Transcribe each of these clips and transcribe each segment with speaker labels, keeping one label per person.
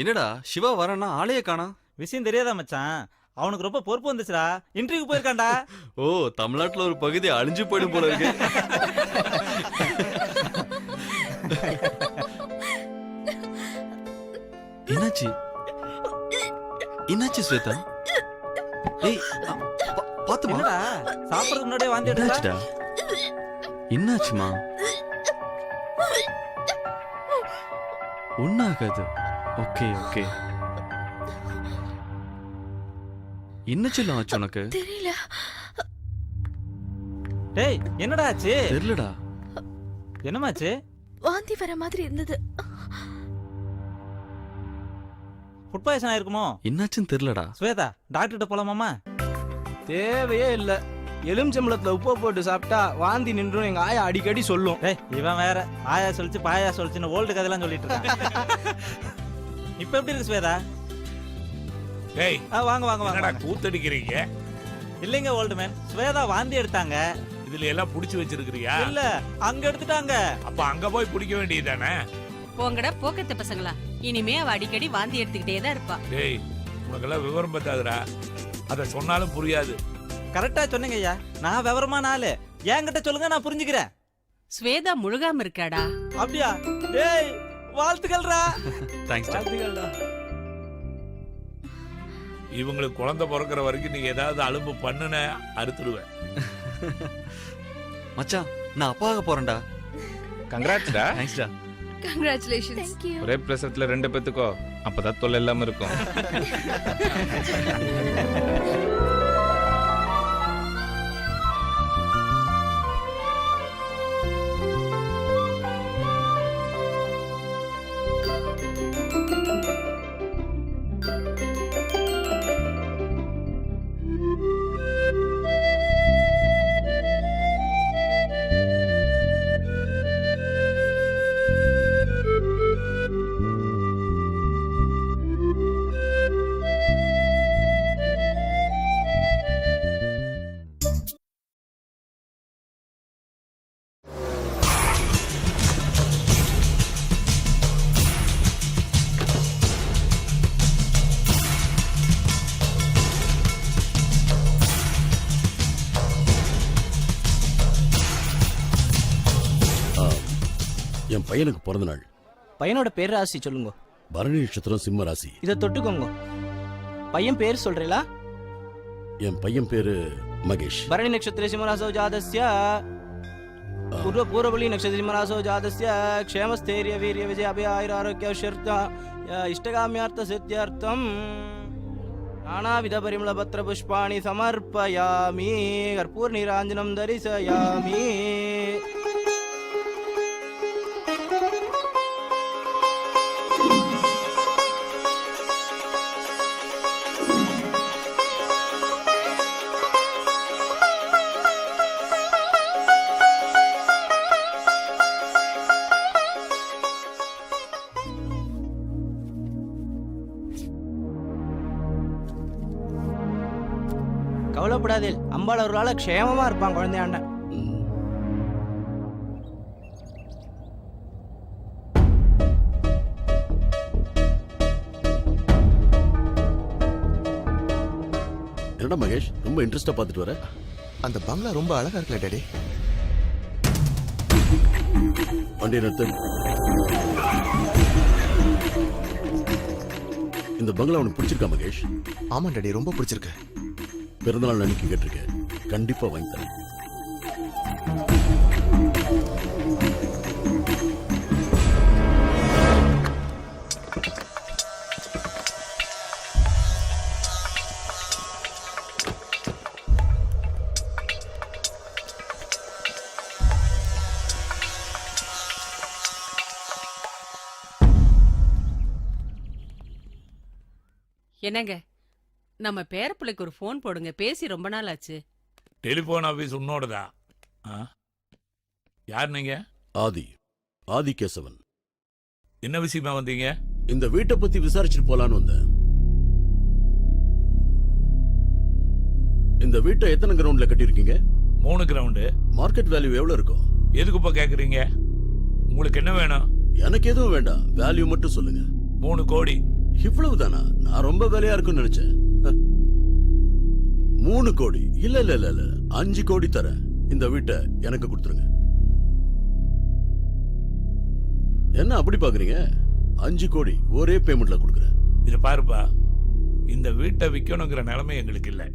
Speaker 1: என்னடா சிவா வரேன்னா ஆளையே காணா.
Speaker 2: விஷயம் தெரியாதா மச்சான்? அவனுக்கு ரொம்ப பொறுப்பு வந்துச்சுடா. இன்டர்வியூ போயிருக்கான்டா.
Speaker 1: ஓ, தமிழ்நாட்டுல ஒரு பகுதி அழிஞ்சு போயிடும் போல இருக்கு. என்னாச்சு என்னாச்சு ஸ்வேதா? ஏய், பாத்துமா.
Speaker 2: என்னடா சாப்பிடறதுக்கு முன்னாடியே வாந்தி எடுத்தா?
Speaker 1: என்னாச்சுடா? என்னாச்சுமா? ஒண்ணாகாது. Okay okay. என்ன சொல்ல ஆச்சு உனக்கு?
Speaker 3: தெரியல.
Speaker 2: டேய் என்னடா ஆச்சு?
Speaker 1: தெரியலடா.
Speaker 2: என்னமாச்சு?
Speaker 3: வாந்தி வர மாதிரி இருந்தது.
Speaker 2: ஃபுட் பாய்சன் ஆயிருக்குமோ?
Speaker 1: என்னாச்சுன்னு தெரியலடா.
Speaker 2: ஸ்வேதா டாக்டர்கிட்ட போலாமாமா?
Speaker 4: தேவையே இல்ல. எலுமிச்சம்பளத்துல உப்பு போட்டு சாப்பிட்டா வாந்தி நின்றும் எங்க ஆயா அடிக்கடி சொல்லும்.
Speaker 2: டேய் இவன் வேற ஆயா சொல்லிச்சு பாயா சொல்லிச்சுன்னு ஓல்டு கதையெல்லாம் சொல்லிட்டு இருக்கான். இப்ப எப்படி இருக்கு ஸ்வேதா?
Speaker 5: டேய்
Speaker 2: வாங்க வாங்க
Speaker 5: என்னடா
Speaker 2: வாங்க.
Speaker 5: கூத்தடிக்கிறீங்க?
Speaker 2: இல்லைங்க ஓல்டு மேன், ஸ்வேதா வாந்தி எடுத்தாங்க.
Speaker 5: இதுல எல்லாம் புடிச்சு வச்சிருக்கிறியா?
Speaker 2: இல்ல அங்க எடுத்துட்டாங்க.
Speaker 5: அப்ப அங்க போய் பிடிக்க வேண்டியதுதானே?
Speaker 6: போங்கடா போக்கத்த பசங்களா. இனிமே அவ அடிக்கடி வாந்தி எடுத்துக்கிட்டே தான் இருப்பா.
Speaker 5: டேய் உனக்கெல்லாம் விவரம் பத்தாதுடா. அத சொன்னாலும் புரியாது.
Speaker 2: கரெக்டா சொன்னீங்க ஐயா. நான் விவரமான ஆளு. என்கிட்ட சொல்லுங்க, நான் புரிஞ்சுக்கிறேன்.
Speaker 6: ஸ்வேதா முழுகாம இருக்காடா.
Speaker 2: அப்படியா? டேய் வாழ்த்துக்கள்ரா.
Speaker 1: தேங்க்ஸ் டா.
Speaker 5: இவங்களுக்கு குழந்தை பிறக்கிற வரைக்கும் நீ ஏதாவது அலும்பு பண்ணுன அறுத்துடுவேன்.
Speaker 1: மச்சான், நான் அப்பாக போறேன்டா.
Speaker 7: கங்க்ராட்ஸ்டா.
Speaker 1: தேங்க்ஸ் டா.
Speaker 3: Congratulations. Thank you.
Speaker 7: ஒரே பிரசவத்துல 2 பேத்துக்கோ, அப்பதான் தொல்லை இல்லாம இருக்கும்.
Speaker 8: என் பையனுக்கு பிறந்த நாள்.
Speaker 4: பையனோட பேர் ராசி சொல்லுங்க.
Speaker 8: பரணி நட்சத்திரம் சிம்ம ராசி.
Speaker 4: இத தொட்டுக்கோங்க. பையன் பேர் சொல்றீங்களா?
Speaker 8: என் பையன் பேரு மகேஷ்.
Speaker 4: பரணி நட்சத்திர சிம்மராசோ ஜாதஸ்ய பூர்வபலி நட்சத்திர சிம்மராசோ ஜாதஸ்ய க்ஷேமஸ்தைரிய வீரிய விஜய அபய ஆயுர ஆரோக்கிய ஐஸ்வர்ய இஷ்டகாமியார்த்த சித்தியர்த்தம் நானாவித பரிமள பத்ர புஷ்பாணி சமர்ப்பயாமி கற்பூர நீராஞ்சனம் தரிசயாமி. கவலைப்படாதே, அம்பாள் ஒரு நாள் க்ஷேமமா இருப்பான் குழந்தையாண்ட.
Speaker 8: என்னடா மகேஷ், ரொம்ப இன்ட்ரெஸ்டா பார்த்துட்டு வர?
Speaker 9: அந்த பங்களா ரொம்ப அழகா இருக்குல்ல டாடி?
Speaker 8: வண்டி நிறுத்து. இந்த பங்களா உனக்கு பிடிச்சிருக்கா மகேஷ்?
Speaker 9: ஆமா டாடி, ரொம்ப பிடிச்சிருக்கு.
Speaker 8: பிறந்தநாள் அன்னைக்கு கேட்டிருக்கேன், கண்டிப்பா வாங்கி தரேன்.
Speaker 6: என்னங்க, நம்ம பேரப்பிள்ளைக்கு ஒரு போன் போடுங்க. பேசி ரொம்ப நாள் ஆச்சு.
Speaker 5: டெலிபோன் ஆபீஸ் உன்னோடதா? யார் நீங்க?
Speaker 8: ஆதி கேசவன்.
Speaker 5: என்ன விஷயமா வந்தீங்க?
Speaker 8: இந்த வீட்டை பத்தி விசாரிச்சுட்டு போலான்னு வந்தேன். இந்த வீட்டை எத்தனை கிரவுண்ட்ல கட்டியிருக்கீங்க?
Speaker 5: 3 கிரவுண்டு.
Speaker 8: மார்க்கெட் வேல்யூ எவ்வளவு இருக்கும்?
Speaker 5: எதுக்குப்பா கேக்குறீங்க? உங்களுக்கு என்ன வேணும்?
Speaker 8: எனக்கு எதுவும் வேண்டாம், வேல்யூ மட்டும் சொல்லுங்க.
Speaker 5: 3 கோடி.
Speaker 8: இவ்வளவுதானா? நான் ரொம்ப வேலையா இருக்குன்னு நினைச்சேன். 3 கோடி இல்ல இல்ல இல்ல இல்ல 5 கோடி தரேன். இந்த வீட்டை எனக்கு கொடுத்துருங்க. என்ன அப்படி பாக்குறீங்க? 5 கோடி ஒரே பேமெண்ட்ல கொடுக்குறேன்.
Speaker 5: இது பாருப்பா, இந்த வீட்டை விற்கணுங்கிற நிலைமை எங்களுக்கு இல்லை.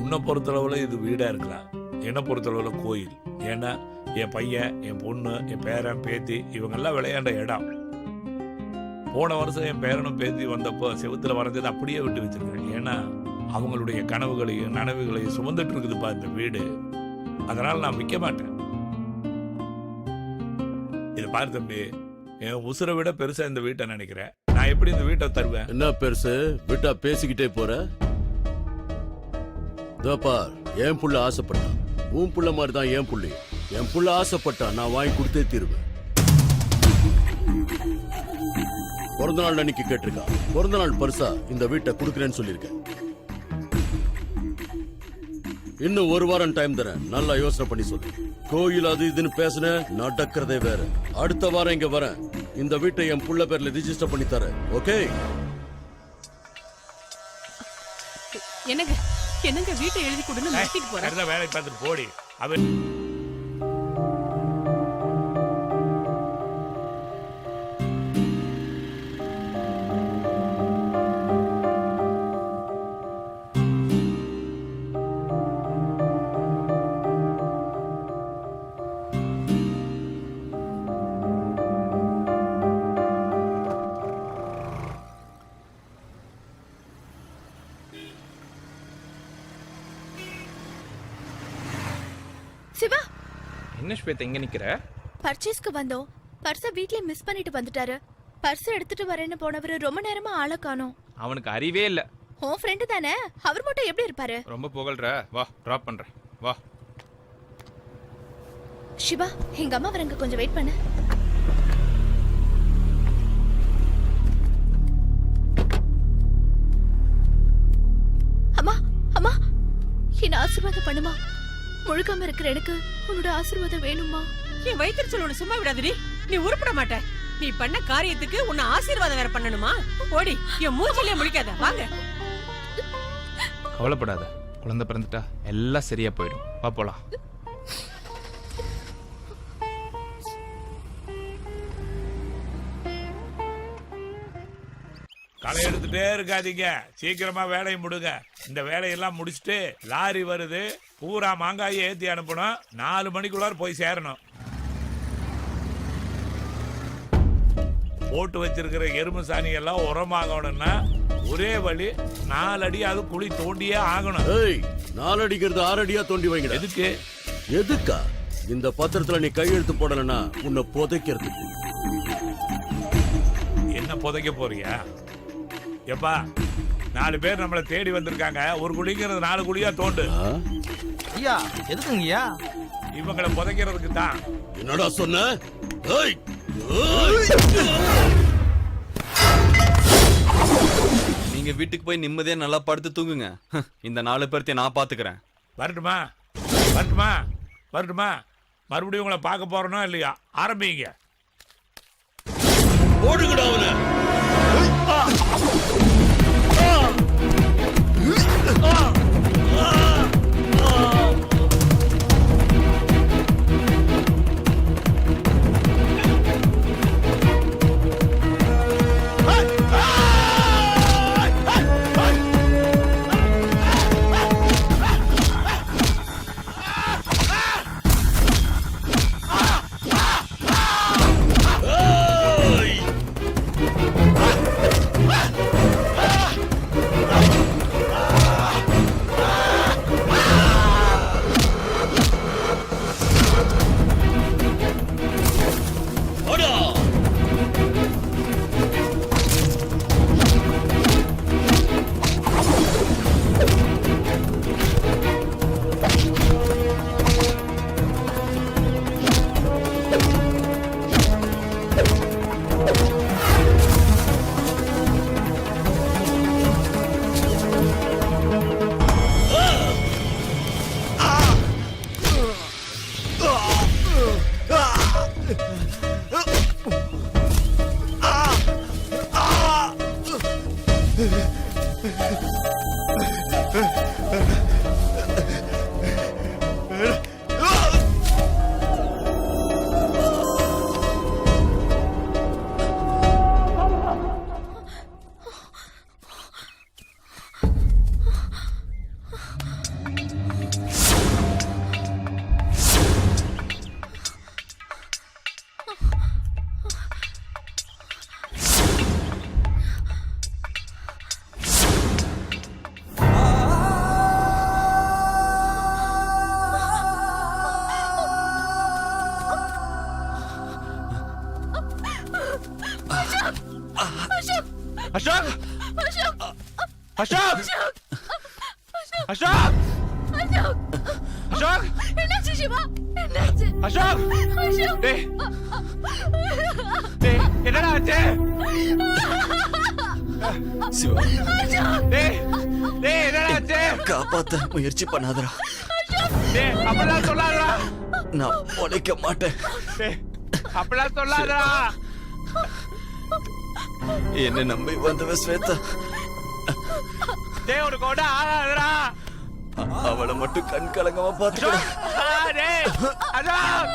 Speaker 5: உன்னை பொறுத்தளவுல இது வீடா இருக்கலாம், என்னை பொறுத்தளவுல கோயில். ஏன்னா என் பையன், என் பொண்ணு, என் பேரன், பேத்தி இவங்கெல்லாம் விளையாண்ட இடம். போன வருஷம் என் பேரனும் பேத்தி வந்தப்போ செவுத்துல வரைஞ்சதை அப்படியே விட்டு வச்சிருக்கேன். ஏன்னா அவங்களுடைய கனவுகளையும் நனவுகளையும் சுமந்துட்டு இருக்குதுப்பா இந்த வீடு. அதனால நான் விற்க மாட்டேன். இதை பாரு தம்பி, என் உசுரை விட பெருசா இந்த வீட்டை நினைக்கிறேன். நான் எப்படி இந்த வீட்டை தருவேன்?
Speaker 8: என்ன பெருசு விட்டா பேசிக்கிட்டே போற? இதோ பார், என் புள்ள ஆசைப்பட்டான், உன் புள்ள மாதிரி தான் என் புள்ளி. என் புள்ள ஆசைப்பட்டா நான் வாங்கி கொடுத்தே தீருவேன். பிறந்த நாள் அன்னைக்கு கேட்டிருக்கான். பிறந்த நாள் பரிசா இந்த வீட்டை கொடுக்குறேன்னு சொல்லியிருக்கேன். இன்னும் 1 வாரம் டைம் தரேன், நல்லா யோசனை பண்ணி சொல்லு. கோயில் அது இதுன்னு பேசுன நடக்கிறதே வேற. அடுத்த வாரம் இங்க வரேன், இந்த வீட்டை என் புள்ள பேர்ல ரிஜிஸ்டர் பண்ணி தரேன். ஓகே?
Speaker 6: என்னங்க என்னங்க வீட்டை எழுதி கொடுன்னு மாட்டிட்டு போறேன்.
Speaker 5: அடுத்த வேலை பார்த்துட்டு போடி. அவன்
Speaker 3: சிவா,
Speaker 7: என்ன ஸ்வேதா எங்க நிக்கிற?
Speaker 3: பர்ச்சேஸ்க்கு வந்தோம். பர்ஸ வீட்லயே மிஸ் பண்ணிட்டு வந்துட்டாரு. பர்ஸ் எடுத்துட்டு வரேன்னு போனவரு ரொம்ப நேரமா ஆள காணோம்.
Speaker 7: அவனுக்கு அறிவே இல்ல.
Speaker 3: உன் ஃப்ரெண்டு தானே, அவர் மட்டும் எப்படி இருப்பாரு?
Speaker 7: ரொம்ப புகழ்ற, வா டிராப் பண்றேன் வா.
Speaker 3: சிவா, எங்க அம்மா வரங்க, கொஞ்சம் வெயிட் பண்ணு. அம்மா அம்மா, என்ன ஆசீர்வாதம் பண்ணுமா. முழுக்காம இருக்கிற எனக்கு உன்னோட ஆசீர்வாதம் வேணுமா?
Speaker 6: என் வயிற்றுச்சல் உன்னை சும்மா விடாதடி. நீ உருப்பட மாட்ட. நீ பண்ண காரியத்துக்கு உன்னை ஆசீர்வாதம் வேற பண்ணணுமா? ஓடி, என் மூச்சிலே முழிக்காத. வாங்க.
Speaker 7: கவலைப்படாத, குழந்தை பிறந்துட்டா எல்லாம் சரியா போயிடும். வா போலாம்.
Speaker 5: களை எடுத்துட்டே இருக்காதீங்க, சீக்கிரமா வேலையை முடுங்க. இந்த வேலையெல்லாம் முடிச்சுட்டு லாரி வருது, பூரா மாங்காயை ஏத்தி அனுப்பணும். 4 மணிக்குள்ளார போய் சேரணும். போட்டு வச்சிருக்கிற எருமை சாணி எல்லாம் உரமாகணும்னா ஒரே வழி 4 அடி அது குழி தோண்டியே ஆகணும்.
Speaker 8: 4 அடிக்கிறது 6 அடியா தோண்டி வைங்க.
Speaker 5: எதுக்கு?
Speaker 8: எதுக்கா? இந்த பத்திரத்துல நீ கையெழுத்து போடலன்னா உன்னை புதைக்கிறதுக்கு.
Speaker 5: என்ன புதைக்க போறியா? எப்பா, 4 பேர் நம்மளை தேடி வந்திருக்காங்க. ஒரு குழிங்கிறது 4 குழியா தோண்டு.
Speaker 2: ஐயா எதுக்குங்கய்யா?
Speaker 5: இவங்களை புதைக்கிறதுக்கு தான்.
Speaker 8: என்னடா சொன்ன?
Speaker 1: நீங்க வீட்டுக்கு போய் நிம்மதியா நல்லா படுத்து தூங்குங்க. இந்த 4 பேர்த்தையும் நான் பாத்துக்கிறேன்.
Speaker 5: வரட்டுமா வரட்டுமா வரட்டுமா? மறுபடியும் உங்களை பார்க்க போறோம்னா இல்லையா? ஆரம்பிங்க.
Speaker 8: ஓடுங்கடா அவனை.
Speaker 7: அசோக்
Speaker 3: அசோக்
Speaker 7: அசோக் அசோக்
Speaker 3: அசோக்
Speaker 7: அசோக்
Speaker 3: என்னாச்சு சிவா என்னாச்சு
Speaker 7: அசோக்
Speaker 3: அசோக்
Speaker 7: டேய் டேய் என்னடா ஆச்சு
Speaker 1: சிவா
Speaker 7: டேய் டேய் என்னடா ஆச்சு
Speaker 1: காப்பாத்த முயற்சி பண்ணாதடா.
Speaker 7: டேய் அப்படிலாம் சொல்லாதடா
Speaker 1: நான் உடைக்க மாட்டேன்.
Speaker 7: டேய் அப்படிலாம் சொல்லாதடா
Speaker 1: என்ன நம்பி வந்தவ ஸ்வேதா,
Speaker 7: டேய் உனக்கு ஒண்ணு ஆகாதடா
Speaker 1: அவளை மட்டும் கண் கலங்காம பாத்துக்கோ.
Speaker 7: டேய் அசோக்